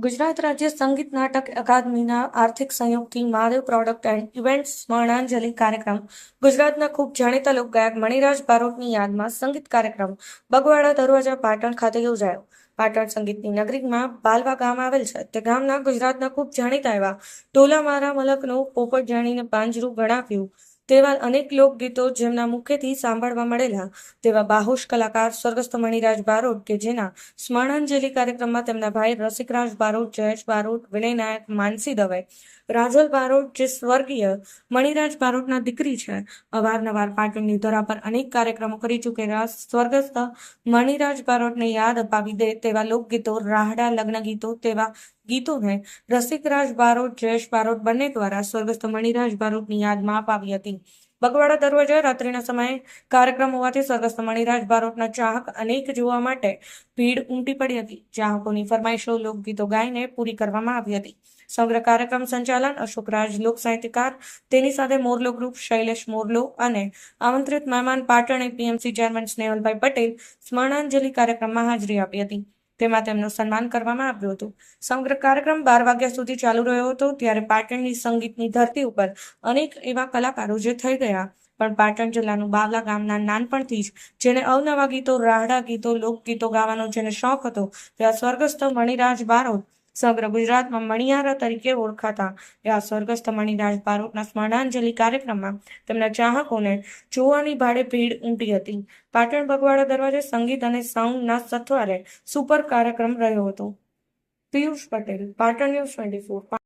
ગુજરાત રાજ્ય સંગીત નાટક અકાદમીના આર્થિક સહયોગથી મહાદેવ પ્રોડક્ટ એન્ડ ઇવેન્ટ્સ સ્મરણાંજલિ કાર્યક્રમ ગુજરાતના ખૂબ જાણીતા લોકગાયક મણિરાજ બારોટની યાદમાં સંગીત કાર્યક્રમ બગવાડા દરવાજા પાટણ ખાતે યોજાયો. પાટણ સંગીતની નગરીમાં બાલવા ગામ આવેલ છે. તે ગામના ગુજરાતના ખૂબ જાણીતા એવા ટોલા મારા મલકનું પોપટ જાણીને પાંજરું ગણાવ્યું તેવા અનેક લોકગીતો જેમના મુખેથી સાંભળવા મળેલા તેવા બાહોશ કલાકાર સ્વર્ગસ્થ મણિરાજ બારોટ કે જેના સ્મરણાંજલિ કાર્યક્રમમાં તેમના ભાઈ રસિકરાજ બારોટ, જયેશ બારોટ, વિનય નાયક, માનસી દવે, રાજલ બારોટ જે સ્વર્ગીય મણિરાજ બારોટના દીકરી છે, અવારનવાર પાટણની ધરા પર અનેક કાર્યક્રમો કરી ચૂકેલા સ્વર્ગસ્થ મણિરાજ બારોટને યાદ અપાવી દે તેવા લોકગીતો, રાહડા લગ્ન ગીતો તેવા ગીતોને રસિકરાજ બારોટ, જયેશ બારોટ બંને દ્વારા સ્વર્ગસ્થ મણિરાજ બારોટની યાદમાં અપાવી હતી. બગવાડા દરવાજા રાત્રિના સમયે કાર્યક્રમ હોવાથી સ્વર્ગસ્થ મણિરાજ બારોટના ચાહક અનેક જોવા માટે ભીડ ઉમટી પડી હતી. ચાહકોની ફરમાઈશો લોકગીતો ગાઈને પૂરી કરવામાં આવી હતી. સમગ્ર કાર્યક્રમ સંચાલન અશોકરાજ લોક સાહિત્યકાર, તેની સાથે મોરલો ગ્રુપ, શૈલેષ મોરલો અને આમંત્રિત મહેમાન પાટણ એપીએમસી ચેરમેન સ્નેહલભાઈ પટેલ સ્મરણાંજલિ કાર્યક્રમમાં હાજરી આપી હતી. તેમાં તેમનું સન્માન કરવામાં આવ્યું હતું. સમગ્ર કાર્યક્રમ 12 વાગ્યા સુધી ચાલુ રહ્યો હતો. ત્યારે પાટણની સંગીતની ધરતી ઉપર અનેક એવા કલાકારો જે થઈ ગયા પણ પાટણ જિલ્લાનું બાવલા ગામના નાનપણથી જ જેને અવનવા ગીતો, રાહડા ગીતો, લોકગીતો ગાવાનો જેને શોખ હતો તેવા સ્વર્ગસ્થ મણિરાજ બારોટ સમગ્ર ગુજરાતમાં મણિયારા તરીકે ઓળખાતા એવા સ્વર્ગસ્થ મણિરાજ બારોટના સ્મરણાંજલિ કાર્યક્રમમાં તેમના ચાહકોને જોવાની ભારે ભીડ ઉમટી હતી. પાટણ બગવાડા દરવાજે સંગીત અને સાઉન્ડના સથવારે સુપર કાર્યક્રમ રહ્યો હતો. પિયુષ પટેલ, પાટણ ન્યૂઝ 24.